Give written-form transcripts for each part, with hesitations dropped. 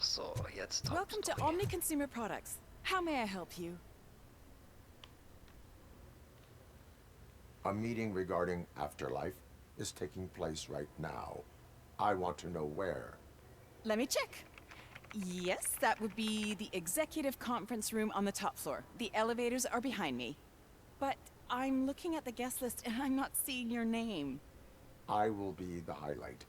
So, jetzt Welcome to Hauptstory. Omni Consumer Products. How may I help you? A meeting regarding afterlife is taking place right now. I want to know where. Let me check. Yes, that would be the executive conference room on the top floor. The elevators are behind me. But I'm looking at the guest list and I'm not seeing your name. I will be the highlight.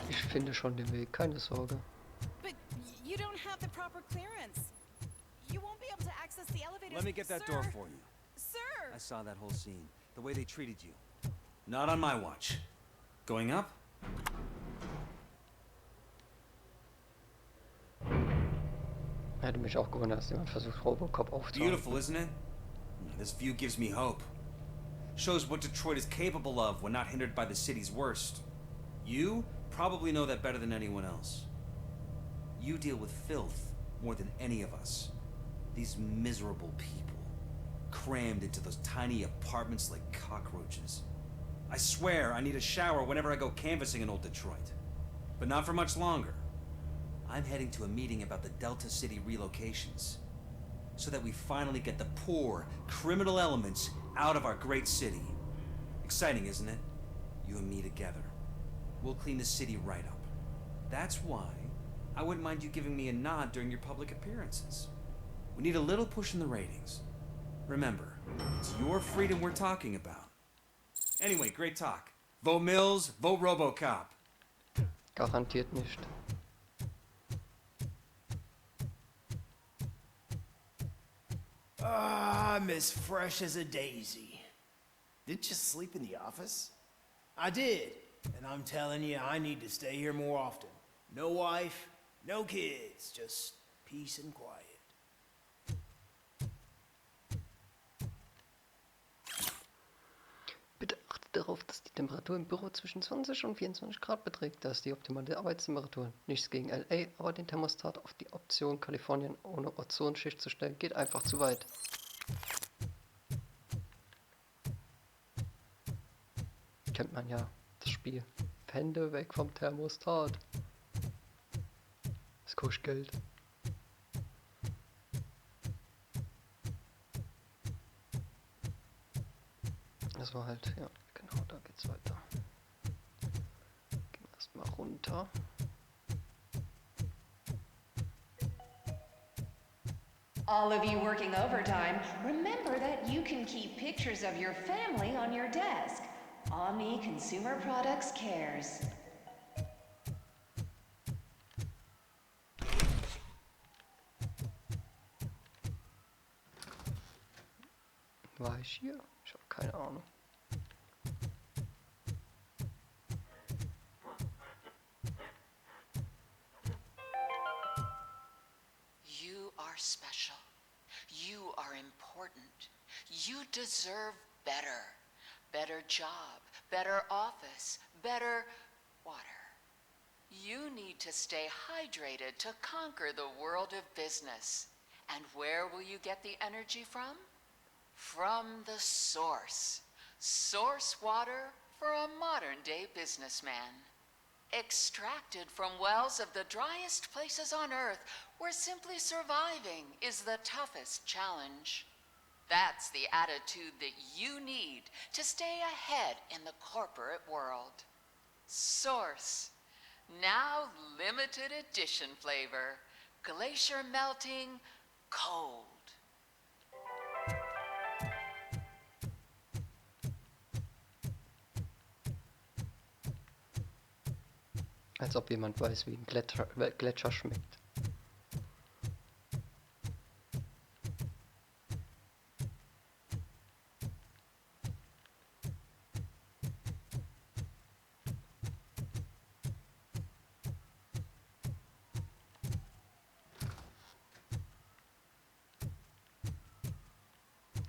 Ich finde schon den Weg, keine Sorge. But you don't have the proper clearance. You won't be able to access the elevators. Let me get that door for you. Sir! I saw that whole scene. The way they treated you. Not on my watch. Going up? Hätte mich auch gewundert, dass jemand versucht, Robocop aufzuhalten. Beautiful, isn't it? This view gives me hope. Shows what Detroit is capable of when not hindered by the city's worst. You probably know that better than anyone else. You deal with filth more than any of us. These miserable people, crammed into those tiny apartments like cockroaches. I swear I need a shower whenever I go canvassing in old Detroit. But not for much longer. I'm heading to a meeting about the Delta City relocations, so that we finally get the poor, criminal elements out of our great city. Exciting, isn't it? You and me together. We'll clean the city right up. That's why I wouldn't mind you giving me a nod during your public appearances. We need a little push in the ratings. Remember, it's your freedom we're talking about. Anyway, great talk. Vote Mills, vote RoboCop. Garantiert nicht. I'm as fresh as a daisy. Didn't you sleep in the office? I did, and I'm telling you, I need to stay here more often. No wife, no kids, just peace and quiet. Bitte achte darauf, dass die Temperatur im Büro zwischen 20 und 24 Grad beträgt. Das ist die optimale Arbeitstemperatur. Nichts gegen LA, aber den Thermostat auf die Option Kalifornien ohne Ozonschicht zu stellen, geht einfach zu weit. Kennt man ja, das Spiel. Hände weg vom Thermostat. Es kostet Geld. Das war halt, ja, genau, da geht's weiter. Gehen wir erstmal runter. All of you working overtime, remember that you can keep pictures of your family on your desk. Omni Consumer Products cares. War ich hier? Ich habe keine Ahnung. You are special. You are important. You deserve better. Better job, better office, better water. You need to stay hydrated to conquer the world of business. And where will you get the energy from? From the source. Source water for a modern-day businessman. Extracted from wells of the driest places on Earth, where simply surviving is the toughest challenge. That's the attitude that you need to stay ahead in the corporate world. Source. Now limited edition flavor. Glacier melting cold. Als ob jemand weiß, wie ein Gletscher schmeckt.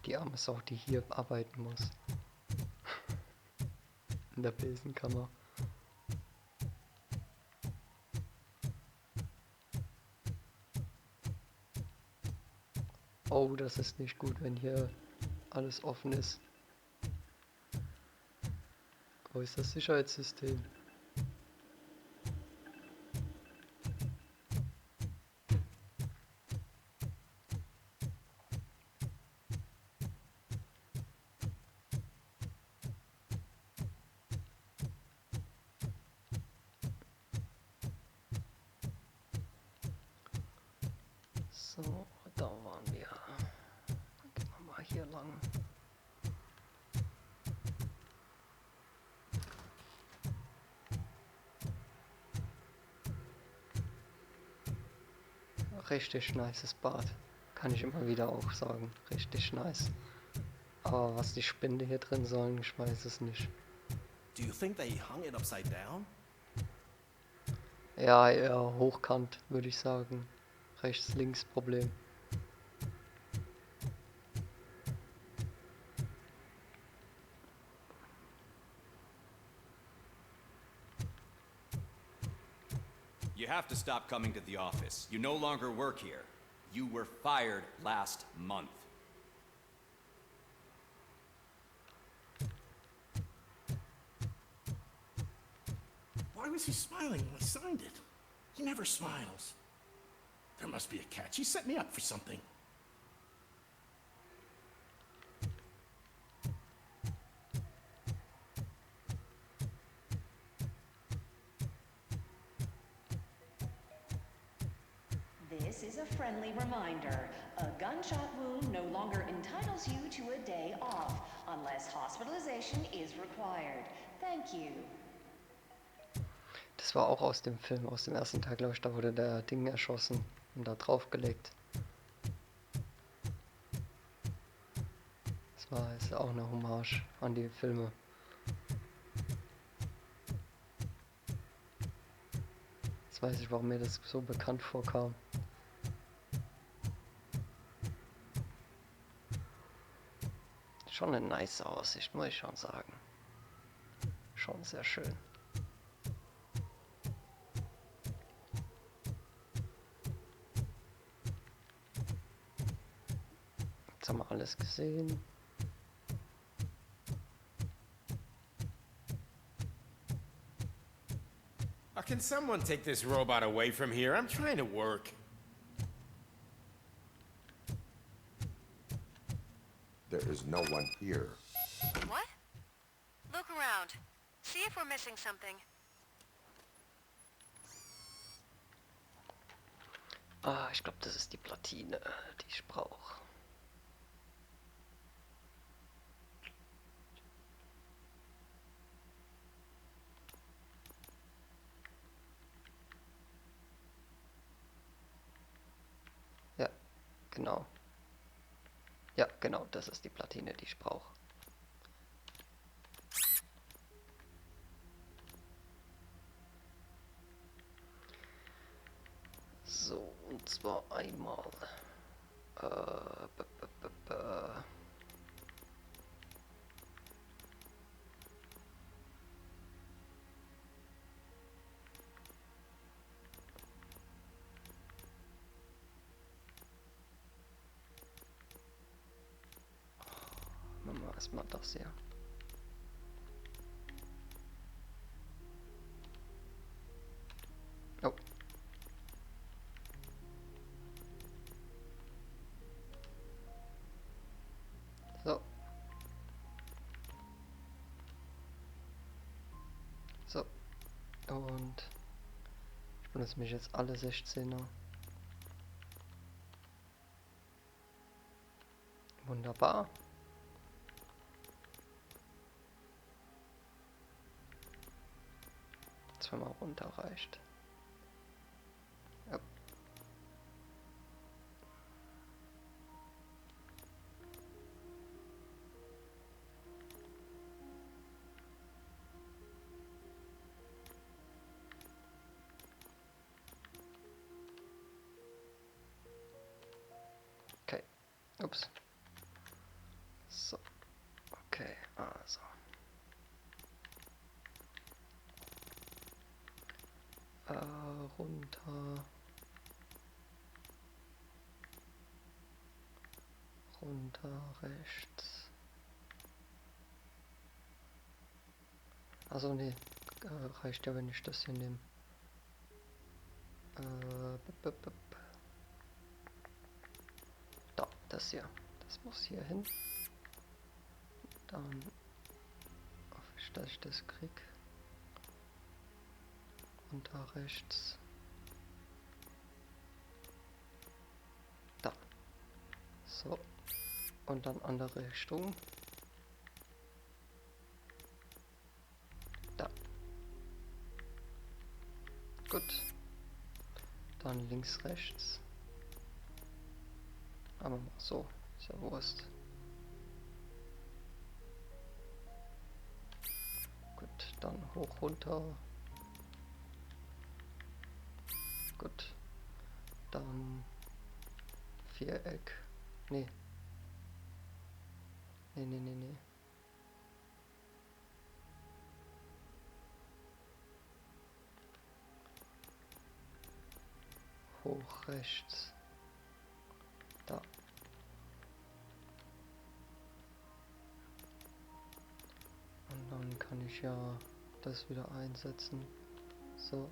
Die arme Sau, die hier arbeiten muss. In der Besenkammer. Oh, das ist nicht gut, wenn hier alles offen ist. Wo ist das Sicherheitssystem? So, da waren wir. Dann gehen wir mal hier lang. Richtig nices Bad. Kann ich immer wieder auch sagen. Richtig nice. Aber was die Spinde hier drin sollen, ich weiß es nicht. Do you think they hung it upside down? Ja, eher hochkant, würde ich sagen. Rechts-links-Problem. You have to stop coming to the office. You no longer work here. You were fired last month. Why was he smiling when I signed it? He never smiles. There must be a catch. He set me up for something. This is a friendly reminder. A gunshot wound no longer entitles you to a day off, unless hospitalization is required. Thank you. Das war auch aus dem Film, aus dem ersten Teil, glaube ich, da wurde der Ding erschossen und da draufgelegt. Ist auch eine Hommage an die Filme. Jetzt weiß ich, warum mir das so bekannt vorkam. Schon eine nice Aussicht, muss ich schon sagen. Schon sehr schön. Jetzt haben wir alles gesehen. Can someone take this robot away from here? I'm trying to work. There is no one here. What? Look around. See if we're missing something. Ah, ich glaube, das ist die Platine, die ich brauche. Ja, genau. Ja, genau, das ist die Platine, die ich brauche. So, und zwar einmal. Machen wir erstmal das hier. Oh. So. So. Und ich benutze mich jetzt alle 16er. Wunderbar. Zweimal runter reicht. Ja. Okay. Ups. So. Okay, also. Runter. Runter, rechts. Also nee, reicht ja, wenn ich das hier nehme. Da, das hier. Das muss hier hin. Dann hoffe ich, dass ich das krieg. Runter, rechts. So. Und dann andere Richtung. Da. Gut. Dann links, rechts. Aber mal so. Ist ja Wurst. Gut, dann hoch, runter. Gut. Dann Viereck. Nee. Nee. Hoch rechts. Da. Und dann kann ich ja das wieder einsetzen. So.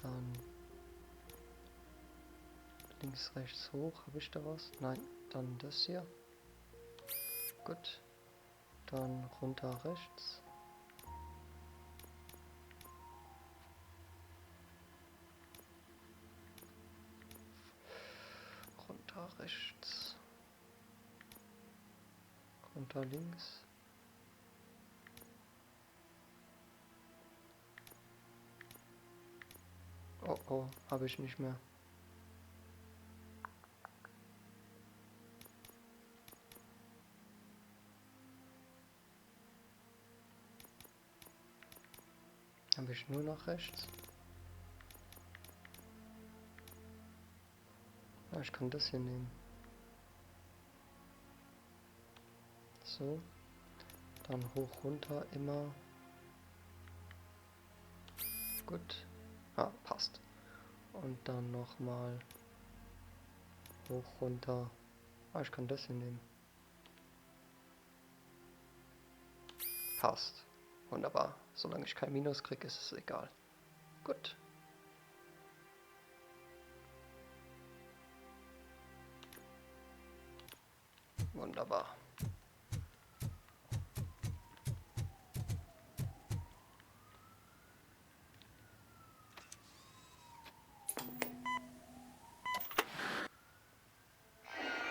Dann links, rechts hoch. Habe ich da was? Nein. Dann das hier. Gut. Dann runter rechts. Runter rechts. Runter links. Oh oh, habe ich nicht mehr. Habe ich nur nach rechts? Ja, ich kann das hier nehmen. So. Dann hoch, runter, immer. Gut. Ah, passt. Und dann nochmal hoch, runter. Ah, ich kann das hier nehmen. Passt. Wunderbar. Solange ich kein Minus kriege, ist es egal. Gut. Wunderbar.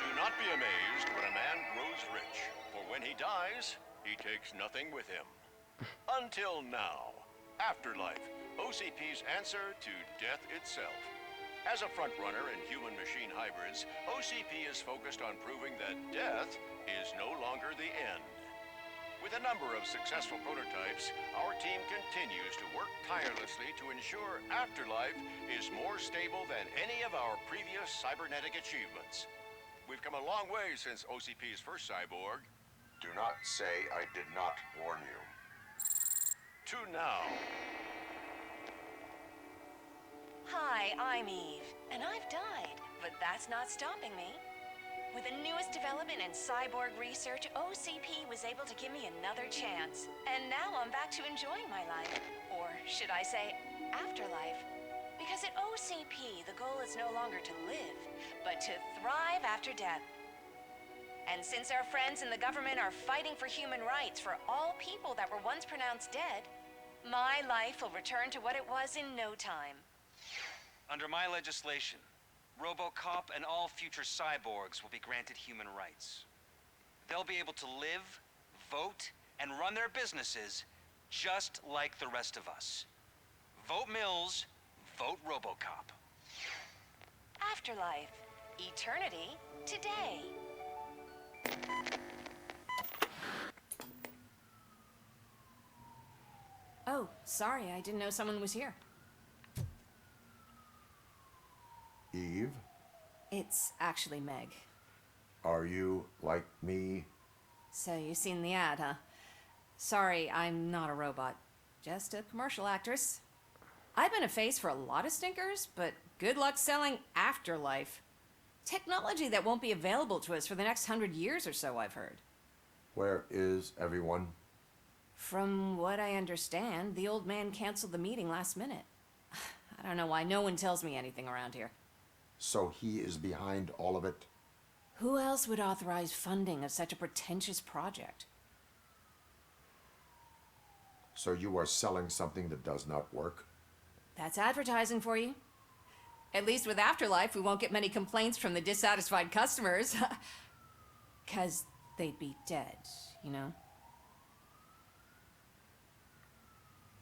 Do not be amazed when a man grows rich, for when he dies, he takes nothing with him. Until now. Afterlife, OCP's answer to death itself. As a frontrunner in human-machine hybrids, OCP is focused on proving that death is no longer the end. With a number of successful prototypes, our team continues to work tirelessly to ensure Afterlife is more stable than any of our previous cybernetic achievements. We've come a long way since OCP's first cyborg. Do not say I did not warn you. To now. Hi, I'm Eve, and I've died, but that's not stopping me. With the newest development in cyborg research, OCP was able to give me another chance. And now I'm back to enjoying my life. Or should I say, afterlife? Because at OCP, the goal is no longer to live, but to thrive after death. And since our friends in the government are fighting for human rights for all people that were once pronounced dead, my life will return to what it was in no time. Under my legislation, RoboCop and all future cyborgs will be granted human rights. They'll be able to live, vote, and run their businesses just like the rest of us. Vote Mills, vote RoboCop. Afterlife. Eternity. Today. Oh, sorry, I didn't know someone was here. Eve, It's actually Meg. are you like me? So you've seen the ad, huh? Sorry, I'm not a robot. Just a commercial actress. I've been a face for a lot of stinkers, but good luck selling Afterlife. Technology that won't be available to us for the next 100 years or so, I've heard. Where is everyone? From what I understand, the old man canceled the meeting last minute. I don't know why no one tells me anything around here. So he is behind all of it? Who else would authorize funding of such a pretentious project? So you are selling something that does not work? That's advertising for you. At least with Afterlife, we won't get many complaints from the dissatisfied customers. 'Cause they'd be dead, you know?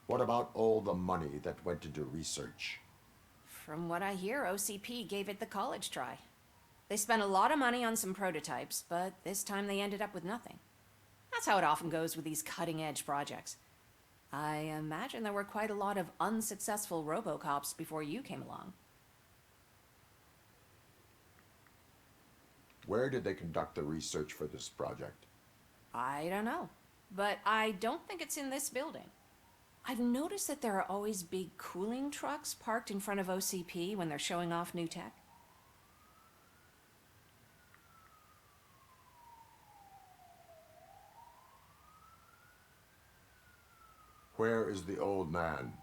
What about all the money that went into research? From what I hear, OCP gave it the college try. They spent a lot of money on some prototypes, but this time they ended up with nothing. That's how it often goes with these cutting-edge projects. I imagine there were quite a lot of unsuccessful Robocops before you came along. Where did they conduct the research for this project? I don't know, but I don't think it's in this building. I've noticed that there are always big cooling trucks parked in front of OCP when they're showing off new tech. Where is the old man?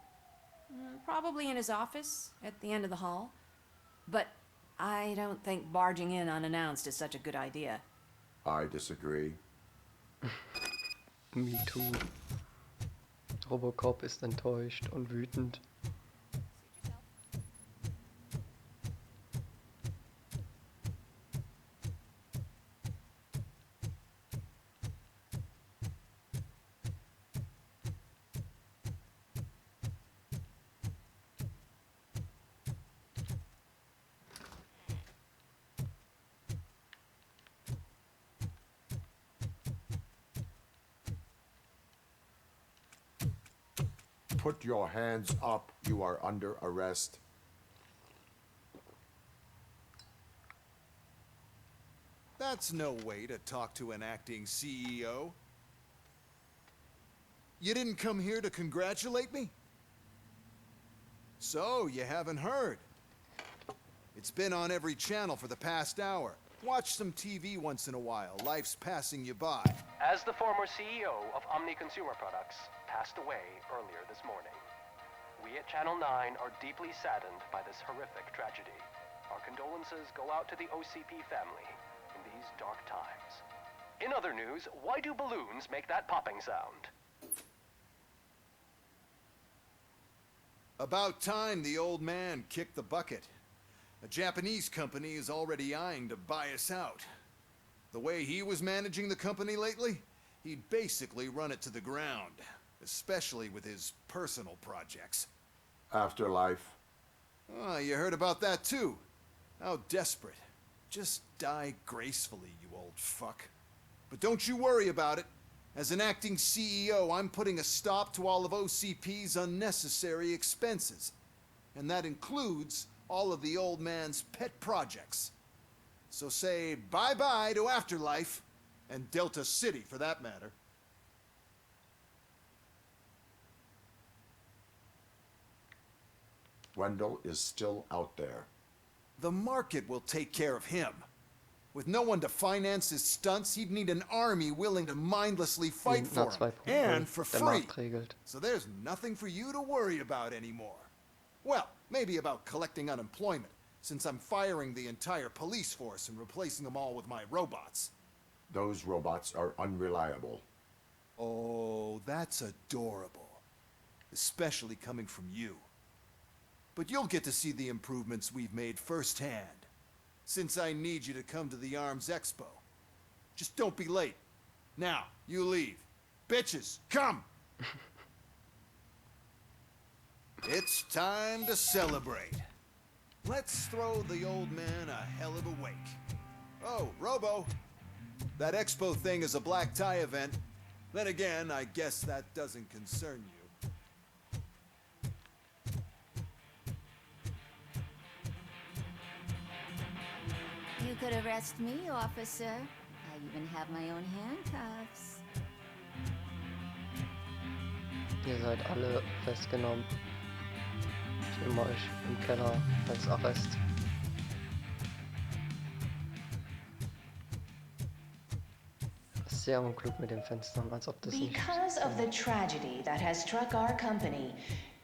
Probably in his office, at the end of the hall. But I don't think barging in unannounced is such a good idea. I disagree. Me too. Robocop ist enttäuscht und wütend. Put your hands up. You are under arrest. That's no way to talk to an acting CEO. You didn't come here to congratulate me? So, you haven't heard. It's been on every channel for the past hour. Watch some TV once in a while. Life's passing you by. As the former CEO of Omni Consumer Products passed away earlier this morning, we at Channel 9 are deeply saddened by this horrific tragedy. Our condolences go out to the OCP family in these dark times. In other news, why do balloons make that popping sound? About time the old man kicked the bucket. A Japanese company is already eyeing to buy us out. The way he was managing the company lately, he'd basically run it to the ground, especially with his personal projects. Afterlife. Oh, you heard about that too. How desperate. Just die gracefully, you old fuck. But don't you worry about it. As an acting CEO, I'm putting a stop to all of OCP's unnecessary expenses. And that includes all of the old man's pet projects. So say bye-bye to Afterlife, and Delta City for that matter. Wendell is still out there. The market will take care of him. With no one to finance his stunts, he'd need an army willing to mindlessly fight for him, and for free. So there's nothing for you to worry about anymore. Well, maybe about collecting unemployment, since I'm firing the entire police force and replacing them all with my robots. Those robots are unreliable. Oh, that's adorable. Especially coming from you. But you'll get to see the improvements we've made firsthand, since I need you to come to the Arms Expo. Just don't be late. Now, you leave. Bitches, come! It's time to celebrate. Let's throw the old man a hell of a wake. Oh, Robo. That Expo thing is a black tie event. Then again, I guess that doesn't concern you. You could arrest me, officer. I even have my own handcuffs. Ihr seid alle festgenommen. Ich nehme euch im Keller als Arrest. Sehr unklug mit den Fenstern, als ob das nicht... Because of the tragedy that has struck our company,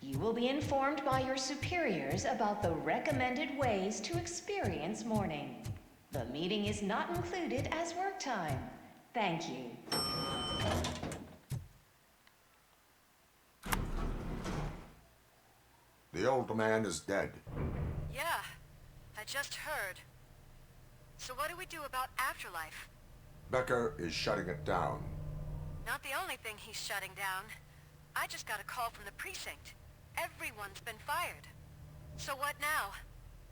you will be informed by your superiors about the recommended ways to experience mourning. The meeting is not included as work time. Thank you. The old man is dead. Yeah, I just heard. So what do we do about Afterlife? Becker is shutting it down. Not the only thing he's shutting down. I just got a call from the precinct. Everyone's been fired. So what now?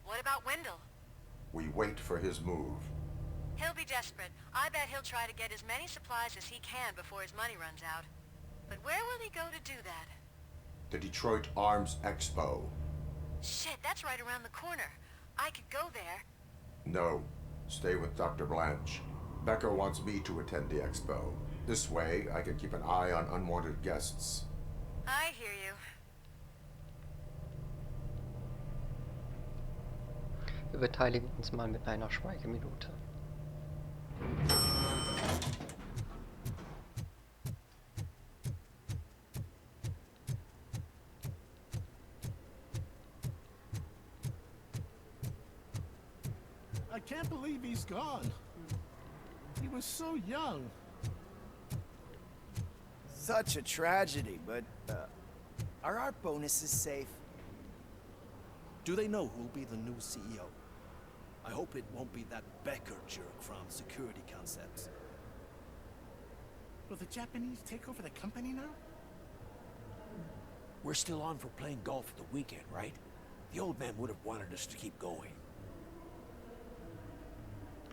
What about Wendell? We wait for his move. He'll be desperate. I bet he'll try to get as many supplies as he can before his money runs out. But where will he go to do that? The Detroit Arms Expo. Shit, that's right around the corner. I could go there. No, stay with Dr. Blanche. Becker wants me to attend the expo. This way, I can keep an eye on unwanted guests. I hear you. Wir beteiligen uns mal mit einer Schweigeminute. I can't believe he's gone. He was so young. Such a tragedy, but, are our bonuses safe? Do they know who'll be the new CEO? I hope it won't be that Becker jerk from Security Concepts. Will the Japanese take over the company now? We're still on for playing golf at the weekend, right? The old man would have wanted us to keep going.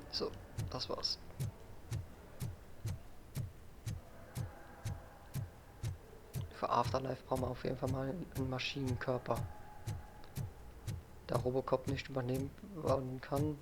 So, das war's. Für Afterlife brauchen wir auf jeden Fall mal einen Maschinenkörper. Da Robocop nicht übernehmen werden kann.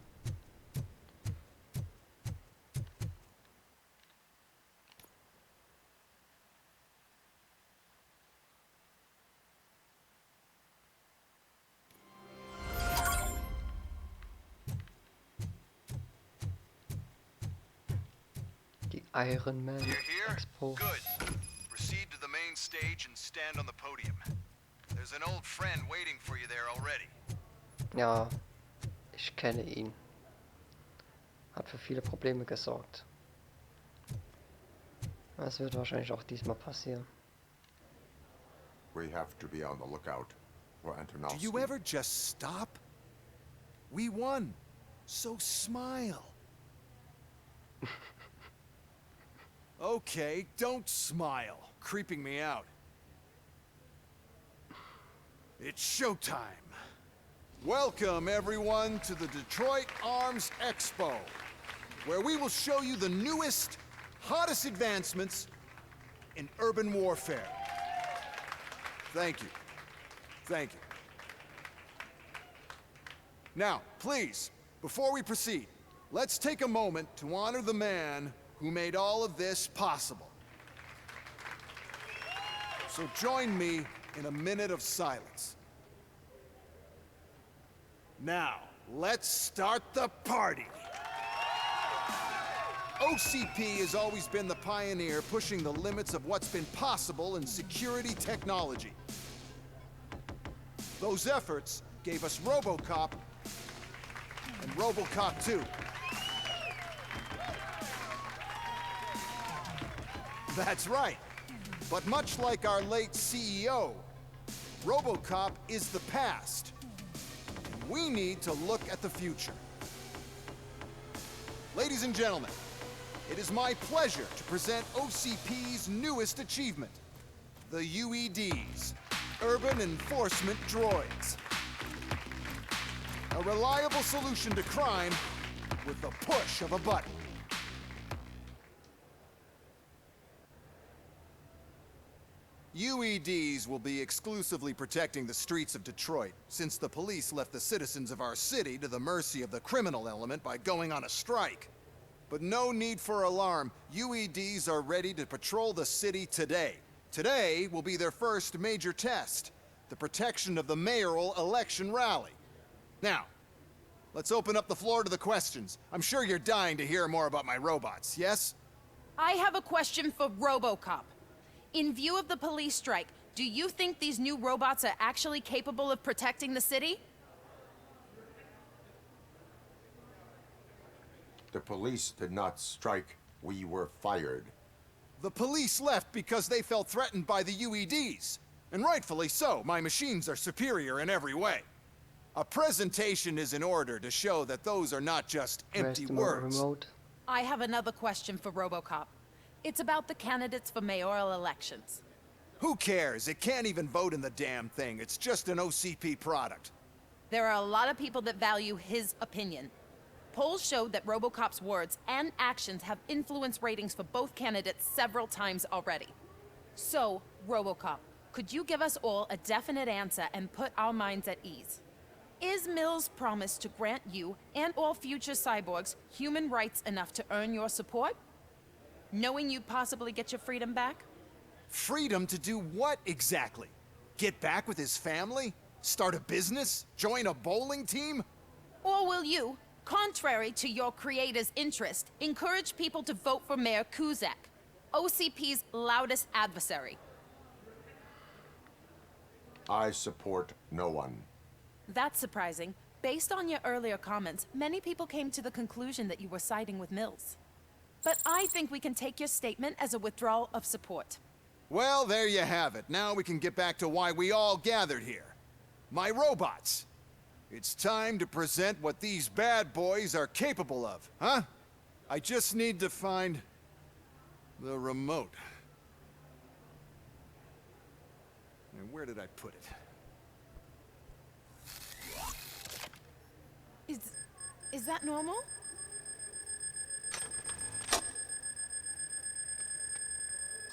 Die Iron Man Expo. Good. Proceed to the main stage and stand on the podium. There's an old friend waiting for you there already. Ja, ich kenne ihn. Hat für viele Probleme gesorgt. Das wird wahrscheinlich auch diesmal passieren. We have to be on the lookout for Antonovsky. Do you ever just stop? We won. So smile. Okay, don't smile. Creeping me out. It's showtime. Welcome, everyone, to the Detroit Arms Expo, where we will show you the newest, hottest advancements in urban warfare. Thank you. Thank you. Now, please, before we proceed, let's take a moment to honor the man who made all of this possible. So join me in a minute of silence. Now, let's start the party. OCP has always been the pioneer pushing the limits of what's been possible in security technology. Those efforts gave us RoboCop and RoboCop 2. That's right. But much like our late CEO, RoboCop is the past. We need to look at the future. Ladies and gentlemen, it is my pleasure to present OCP's newest achievement, the UEDs, Urban Enforcement Droids. A reliable solution to crime with the push of a button. UEDs will be exclusively protecting the streets of Detroit, since the police left the citizens of our city to the mercy of the criminal element by going on a strike. But no need for alarm. UEDs are ready to patrol the city today. Today will be their first major test, the protection of the mayoral election rally. Now, let's open up the floor to the questions. I'm sure you're dying to hear more about my robots, yes? I have a question for RoboCop. In view of the police strike, do you think these new robots are actually capable of protecting the city? The police did not strike. We were fired. The police left because they felt threatened by the UEDs. And rightfully so. My machines are superior in every way. A presentation is in order to show that those are not just Where's empty the words. remote? I have another question for RoboCop. It's about the candidates for mayoral elections. Who cares? It can't even vote in the damn thing. It's just an OCP product. There are a lot of people that value his opinion. Polls showed that RoboCop's words and actions have influenced ratings for both candidates several times already. So, RoboCop, could you give us all a definite answer and put our minds at ease? Is Mills' promise to grant you and all future cyborgs human rights enough to earn your support? Knowing you'd possibly get your freedom back? Freedom to do what exactly? Get back with his family? Start a business? Join a bowling team? Or will you, contrary to your creator's interest, encourage people to vote for Mayor Kuzak, OCP's loudest adversary? I support no one. That's surprising. Based on your earlier comments, many people came to the conclusion that you were siding with Mills. But I think we can take your statement as a withdrawal of support. Well, there you have it. Now we can get back to why we all gathered here. My robots. It's time to present what these bad boys are capable of, huh? I just need to find the remote. And where did I put it? Is that normal?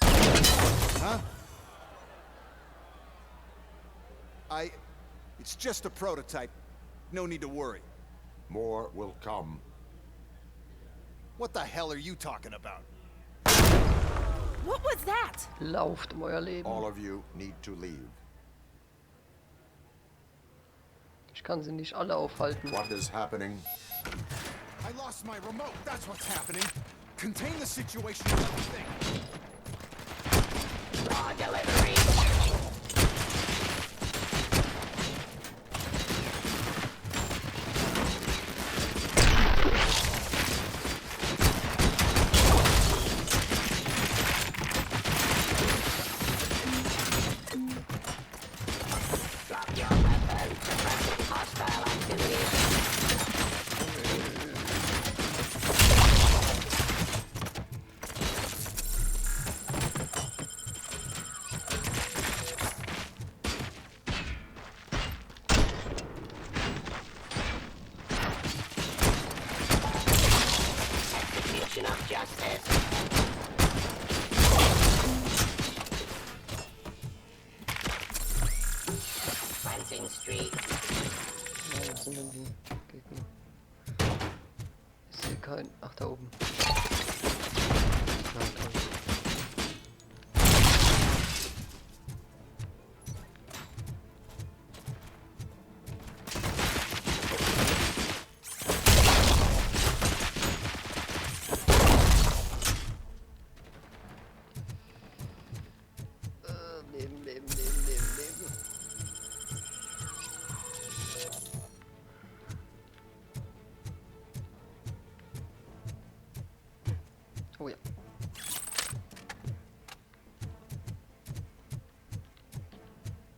Huh? It's just a prototype. No need to worry. More will come. What the hell are you talking about? What was that? Lauft um euer Leben. All of you need to leave. Ich kann sie nicht alle aufhalten. What is happening? I lost my remote. That's what's happening. Contain the situation with everything. Raw delivery. Drop your weapon. Suppressing hostile activity. Execution of justice. Cleansing street. Ja, wo sind denn die Gegner? Ich sehe keinen. Ach, da oben. Nein, toll. Leben. Oh ja.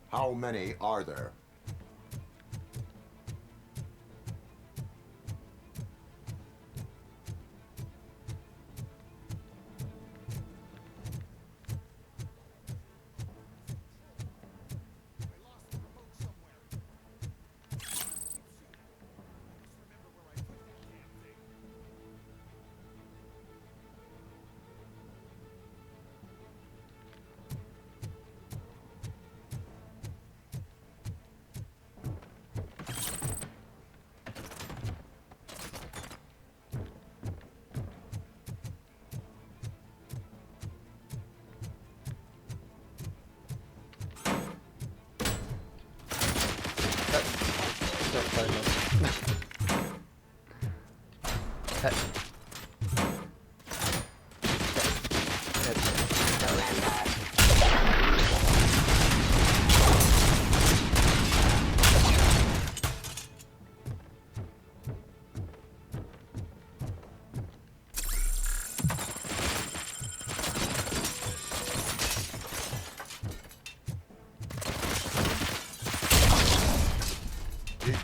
How many are there?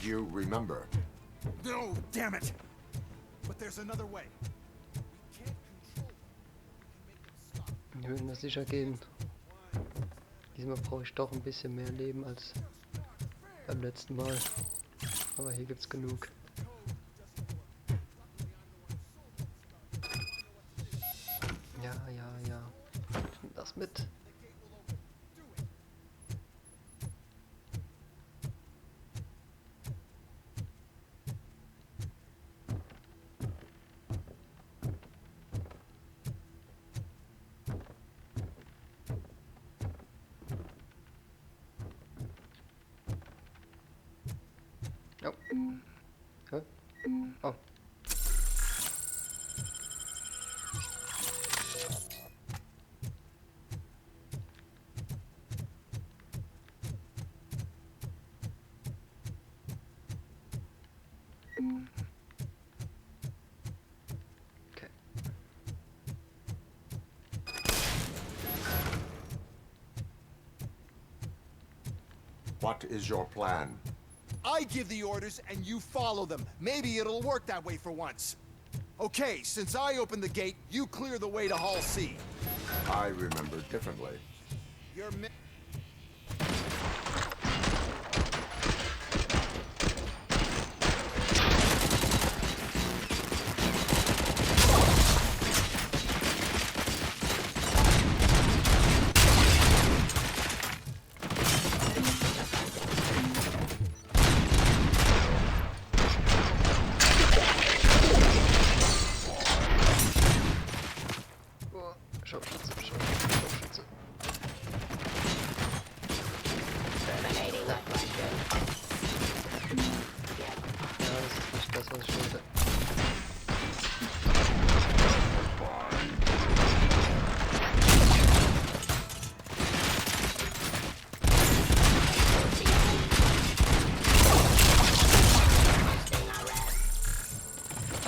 did you remember? No, damn it! But there's another way. Wir würden das sicher gehen. Diesmal brauche ich doch ein bisschen mehr Leben als beim letzten Mal. Aber hier gibt's genug. Ja. Ich nehm das mit. Oh. Hä? Oh. Okay. What is your plan? I give the orders and you follow them. Maybe it'll work that way for once. Okay, since I opened the gate, you clear the way to Hall C. I remember differently. You're Scharfschütze. Terminating aggression. Ja, das ist nicht das, was ich wollte.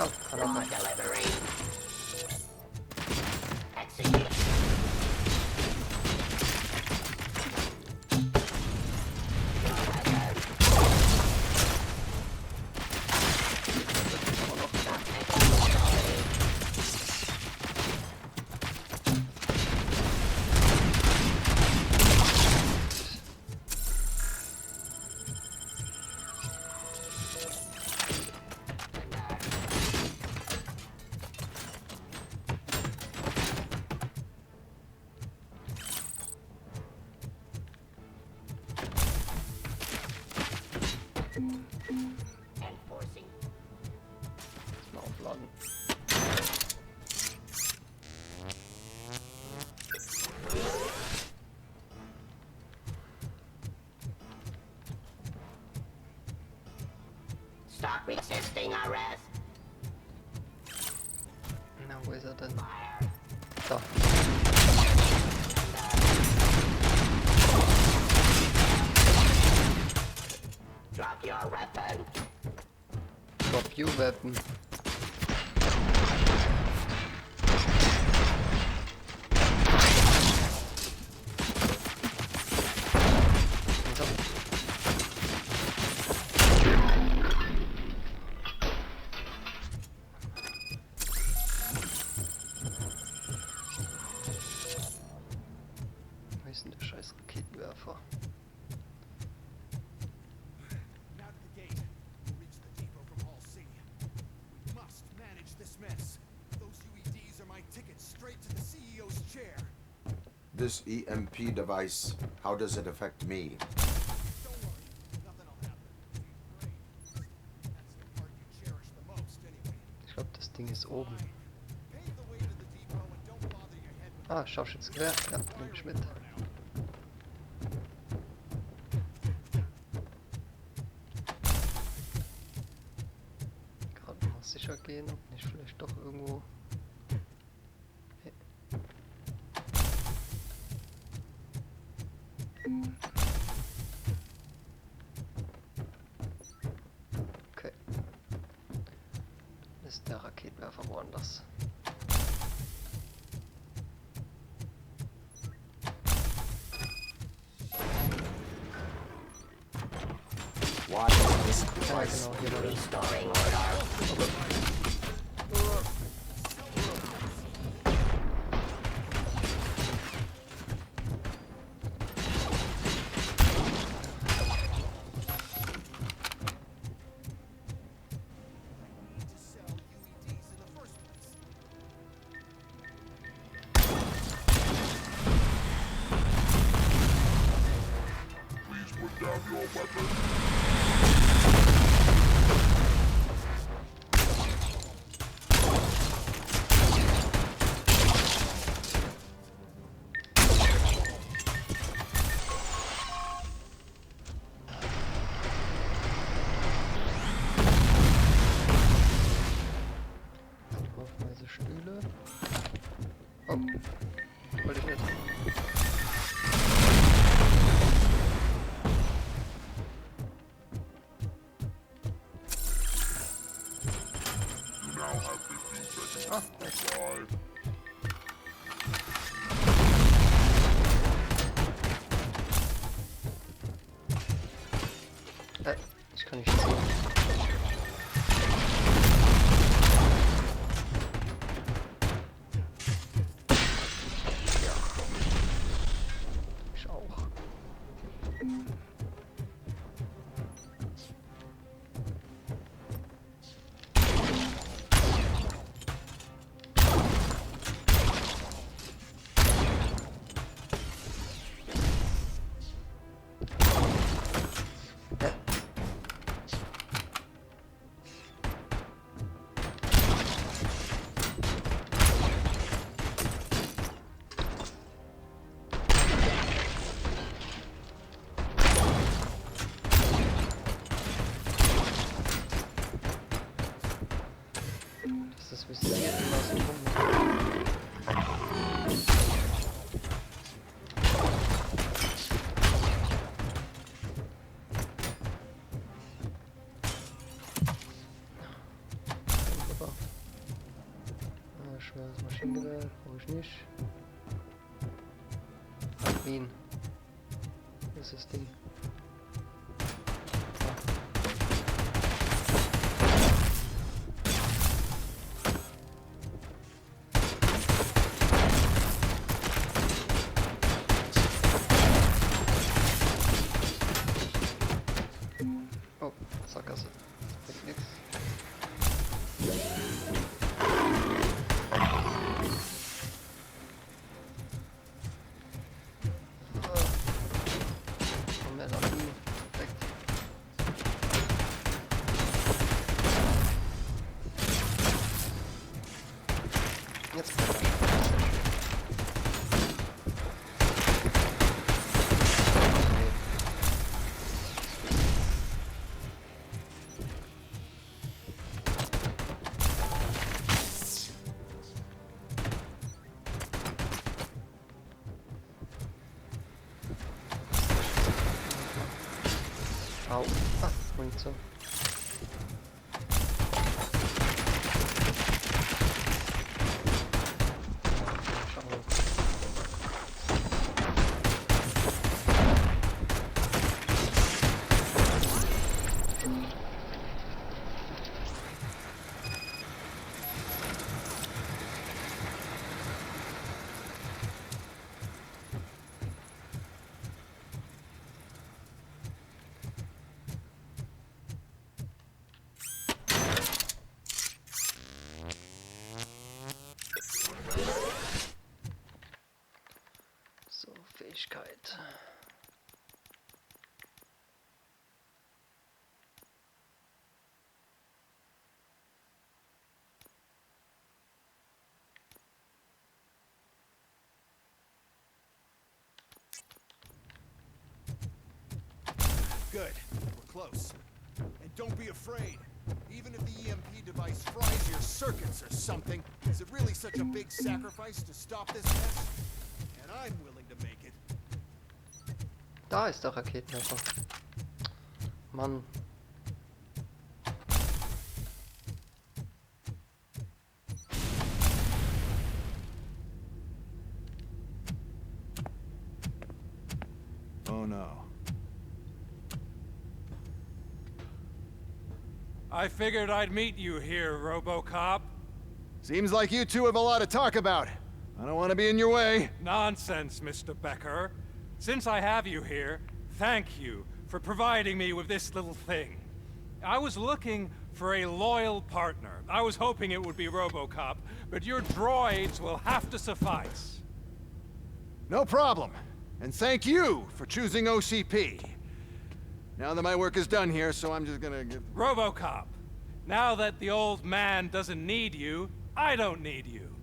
Oh, kann auch nicht. Delivery. Execute. Enforcing. Mal aufladen. Stop resisting arrest. Na, wo ist er denn? Da. Drop your weapon. Drop your weapon. So. Wo ist denn der scheiß Raketenwerfer? Now to the gate. We'll reach the depot from Hall C. We must manage this mess. Those UEDs are my ticket straight to the CEO's chair. This EMP device, how does it affect me? Don't worry, nothing will happen. It's great. That's the part you cherish the most, anyway. Ich glaube, das Ding ist oben. Pave the way to the depot and don't bother your head with Ah, Scharfschützengewehr. Ja, nehme ich mit. Gerade mal sicher gehen, ob nicht vielleicht doch irgendwo. Hey. Okay. Ist der Raketenwerfer woanders? Why Ja, genau, hier war das. Restoring order. Haufenweise Stühle. Oh, wollte ich nicht. Ah, ich kann nicht sehen. Ich auch. Das Visier immer so rum. Schweres Maschinengewehr brauche ich nicht. Wien. Das ist das Ding. Oh, Sackgasse. Bringt nix. Jetzt Au. Ah, Munition. So, Fähigkeit. Good. We're close. And don't be afraid. Even if the EMP device fries your circuits or something, is it really such a big sacrifice to stop this mess? And I'm willing to make it. Da ist der Raketenwerfer. Mann. Oh no. I figured I'd meet you here, RoboCop. Seems like you two have a lot to talk about. I don't want to be in your way. Nonsense, Mr. Becker. Since I have you here, thank you for providing me with this little thing. I was looking for a loyal partner. I was hoping it would be RoboCop, but your droids will have to suffice. No problem. And thank you for choosing OCP. Now that my work is done here, so I'm just gonna get... RoboCop, now that the old man doesn't need you, I don't need you.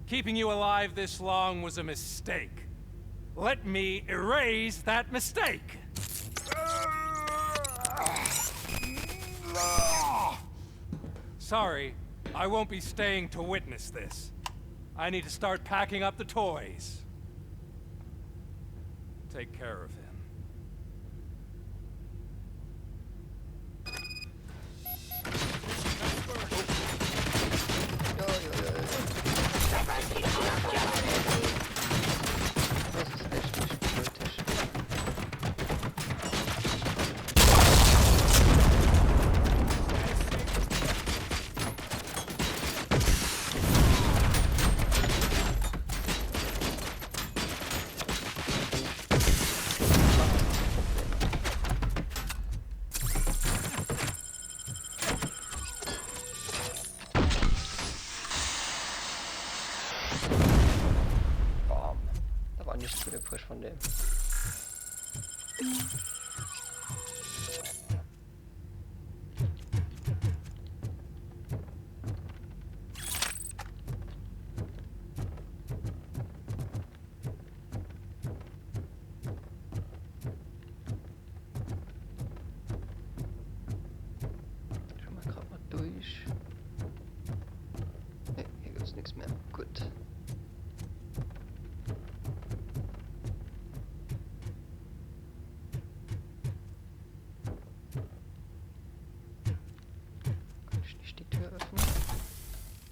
Keeping you alive this long was a mistake. Let me erase that mistake! Sorry, I won't be staying to witness this. I need to start packing up the toys. Take care of him. Nichts mehr übrig von dem. Schon mal gerade mal durch. Ne, hier gibt's nichts mehr. Gut.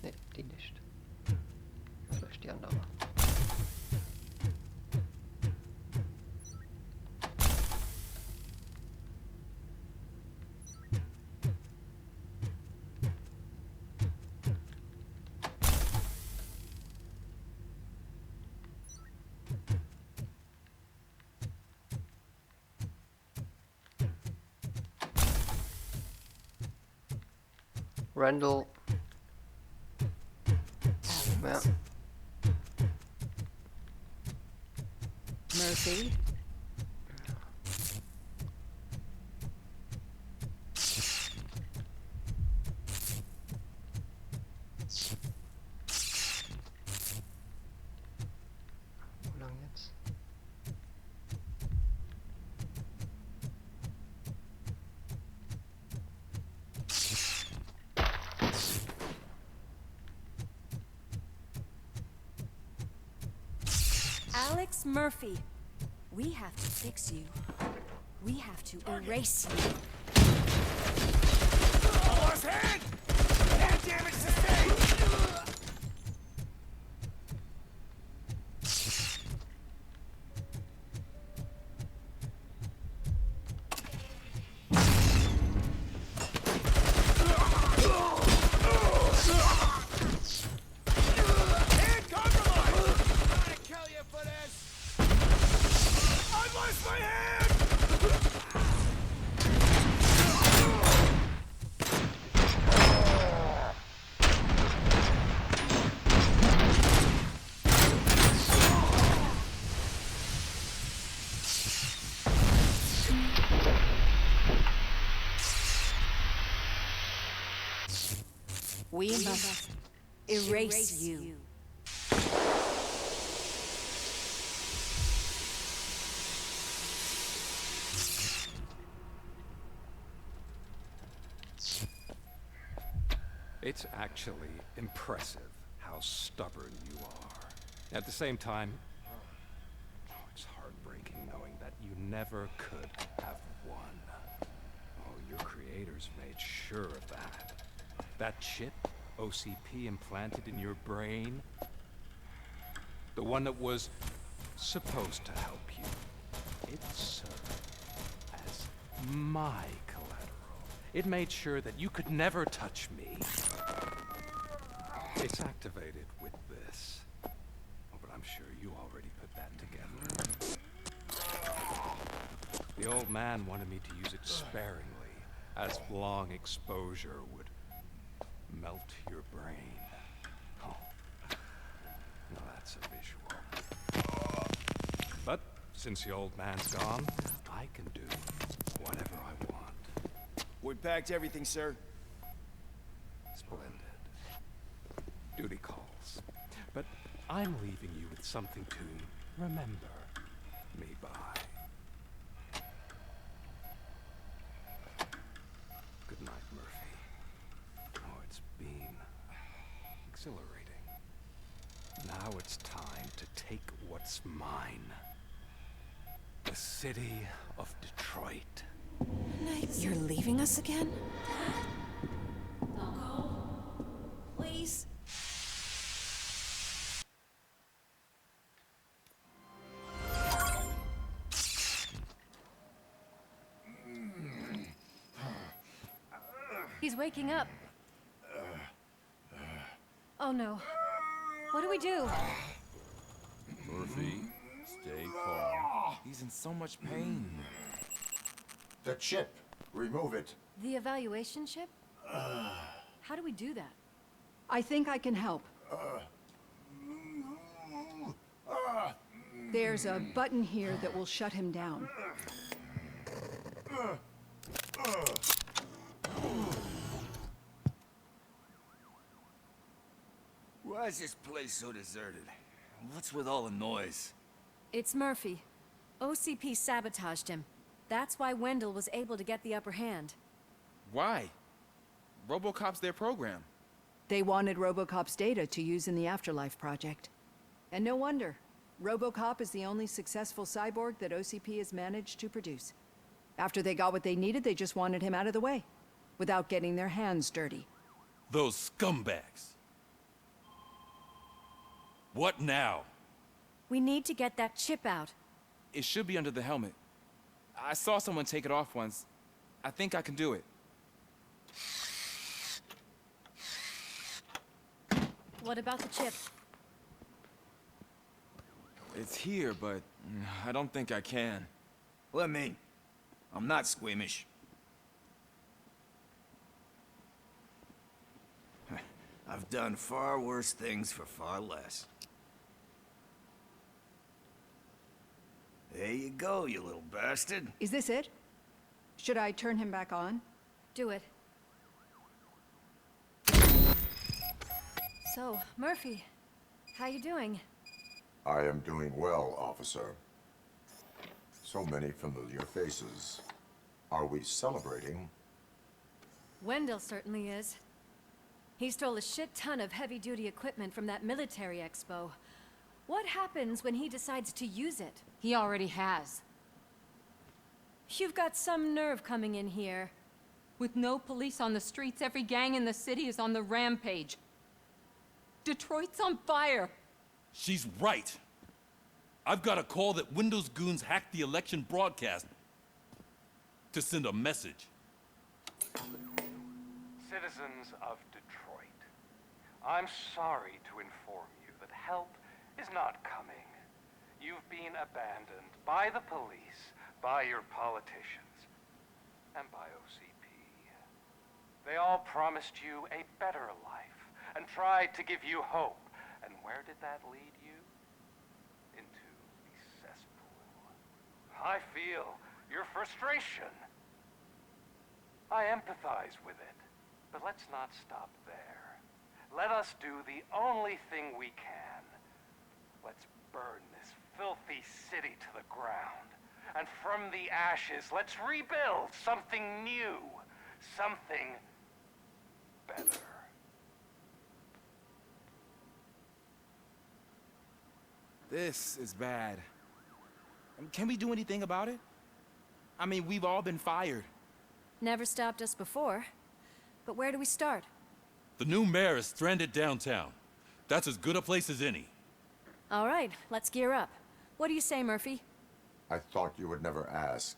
Ne, die nicht. Vielleicht die andere. Randall. Ja. Murphy. Wo lang jetzt? Alex Murphy, we have to fix you. We have to erase you. Almost hit! Head damage sustained! We must erase you. It's actually impressive how stubborn you are. At the same time, it's heartbreaking knowing that you never could have won. Oh, your creators made sure of that. That chip OCP implanted in your brain, the one that was supposed to help you, it served as my collateral. It made sure that you could never touch me. It's activated with this. Oh, but I'm sure you already put that together. The old man wanted me to use it sparingly, as long exposure would melt your brain. Oh, now that's a visual. But since the old man's gone, I can do whatever I want. We packed everything, sir. Splendid. Duty calls. But I'm leaving you with something to remember me by. Good night, Murphy. Oh, it's been exhilarating. Now it's time to take what's mine. The city of Detroit. You're leaving us again? Don't go. Please. He's waking up. Oh no. What do we do? Murphy, stay calm. He's in so much pain. The chip. Remove it. The evaluation chip? How do we do that? I think I can help. There's a button here that will shut him down. Why is this place so deserted? What's with all the noise? It's Murphy. OCP sabotaged him. That's why Wendell was able to get the upper hand. Why? RoboCop's their program. They wanted RoboCop's data to use in the Afterlife project. And no wonder. RoboCop is the only successful cyborg that OCP has managed to produce. After they got what they needed, they just wanted him out of the way, without getting their hands dirty. Those scumbags. What now? We need to get that chip out. It should be under the helmet. I saw someone take it off once. I think I can do it. What about the chip? It's here, but I don't think I can. Let me. I'm not squeamish. I've done far worse things for far less. There you go, you little bastard. Is this it? Should I turn him back on? Do it. So, Murphy, how you doing? I am doing well, officer. So many familiar faces. Are we celebrating? Wendell certainly is. He stole a shit ton of heavy-duty equipment from that military expo. What happens when he decides to use it? He already has. You've got some nerve coming in here. With no police on the streets, every gang in the city is on the rampage. Detroit's on fire. She's right. I've got a call that Windows goons hacked the election broadcast to send a message. Citizens of Detroit, I'm sorry to inform you that help is not coming. You've been abandoned by the police, by your politicians, and by OCP. They all promised you a better life and tried to give you hope. And where did that lead you? Into the cesspool. I feel your frustration. I empathize with it, but let's not stop there. Let us do the only thing we can. Let's burn this filthy city to the ground. And from the ashes, let's rebuild something new. Something better. This is bad. Can we do anything about it? I mean, we've all been fired. Never stopped us before. But where do we start? The new mayor is stranded downtown. That's as good a place as any. All right, let's gear up. What do you say, Murphy? I thought you would never ask.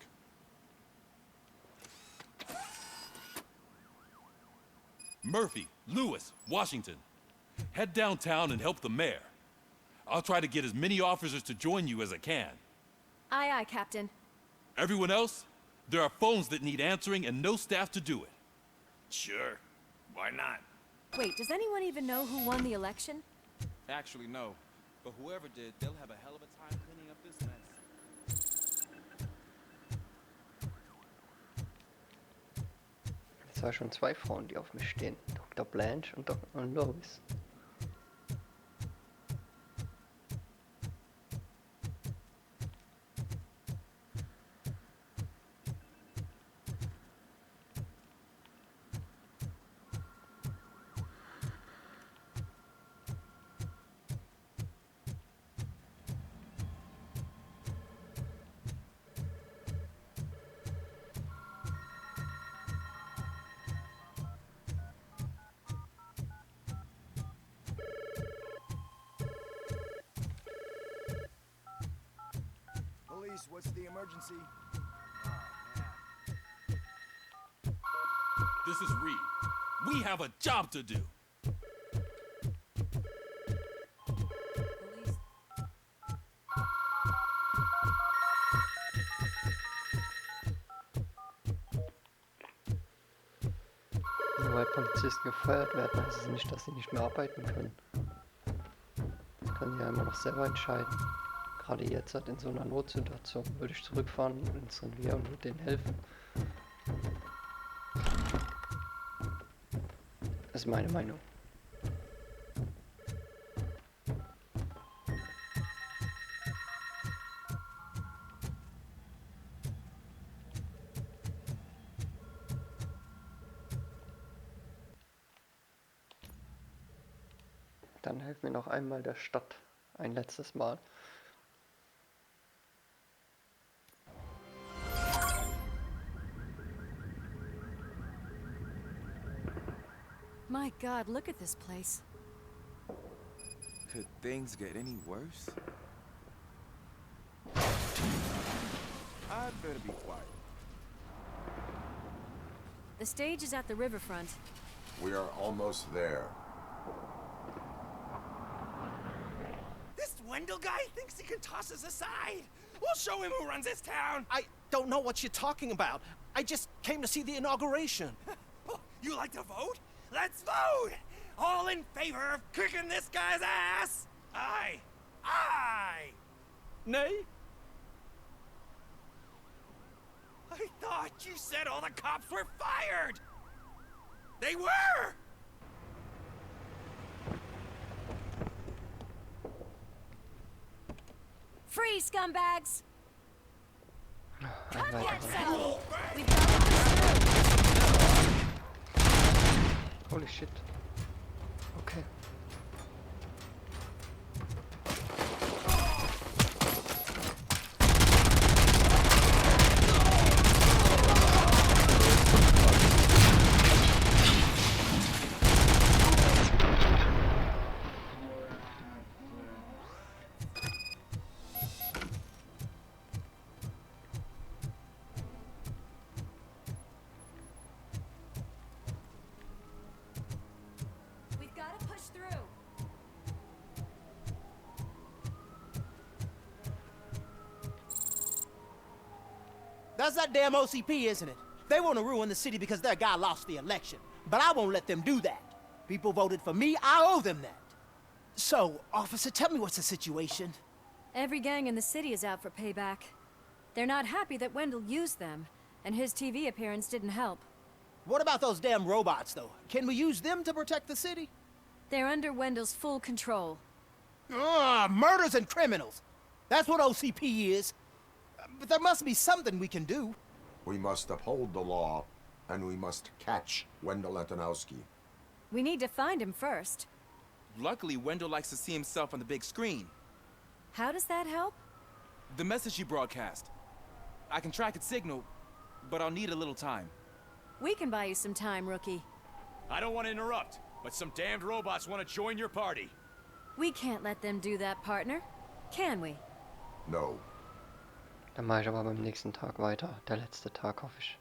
Murphy, Lewis, Washington. Head downtown and help the mayor. I'll try to get as many officers to join you as I can. Aye, aye, Captain. Everyone else? There are phones that need answering and no staff to do it. Sure. Why not? Wait, does anyone even know who won the election? Actually, no. But whoever did, they'll have a hell of a time cleaning up this mess. Jetzt habe ich schon 2 Frauen, die auf mich stehen. Dr. Blanche und Lois. Police, what's the emergency? This is Reed. We have a job to do. Nur weil Polizisten gefeuert werden, heißt es nicht, dass sie nicht mehr arbeiten können. Das können sie ja immer noch selber entscheiden. Gerade jetzt halt in so einer Notsituation würde ich zurückfahren ins Revier und würde denen helfen. Das ist meine Meinung. Dann helfen wir noch einmal der Stadt ein letztes Mal. My God, look at this place. Could things get any worse? I'd better be quiet. The stage is at the riverfront. We are almost there. This Wendell guy thinks he can toss us aside. We'll show him who runs this town. I don't know what you're talking about. I just came to see the inauguration. Oh, you like to vote? Let's vote! All in favor of kicking this guy's ass? Aye. Aye! Nay? I thought you said all the cops were fired! They were! Free, scumbags! Ein weiterer. We've got to push through. Holy shit. Okay. We've got to push through. That's that damn OCP, isn't it? They want to ruin the city because their guy lost the election. But I won't let them do that. People voted for me, I owe them that. So, officer, tell me what's the situation. Every gang in the city is out for payback. They're not happy that Wendell used them, and his TV appearance didn't help. What about those damn robots, though? Can we use them to protect the city? They're under Wendell's full control. Murders and criminals. That's what OCP is. But there must be something we can do. We must uphold the law, and we must catch Wendell Antonowski. We need to find him first. Luckily, Wendell likes to see himself on the big screen. How does that help? The message you broadcast. I can track its signal, but I'll need a little time. We can buy you some time, rookie. I don't want to interrupt, but some damned robots want to join your party. We can't let them do that, partner. Can we? No. Dann mache ich aber beim nächsten Tag weiter. Der letzte Tag, hoffe ich.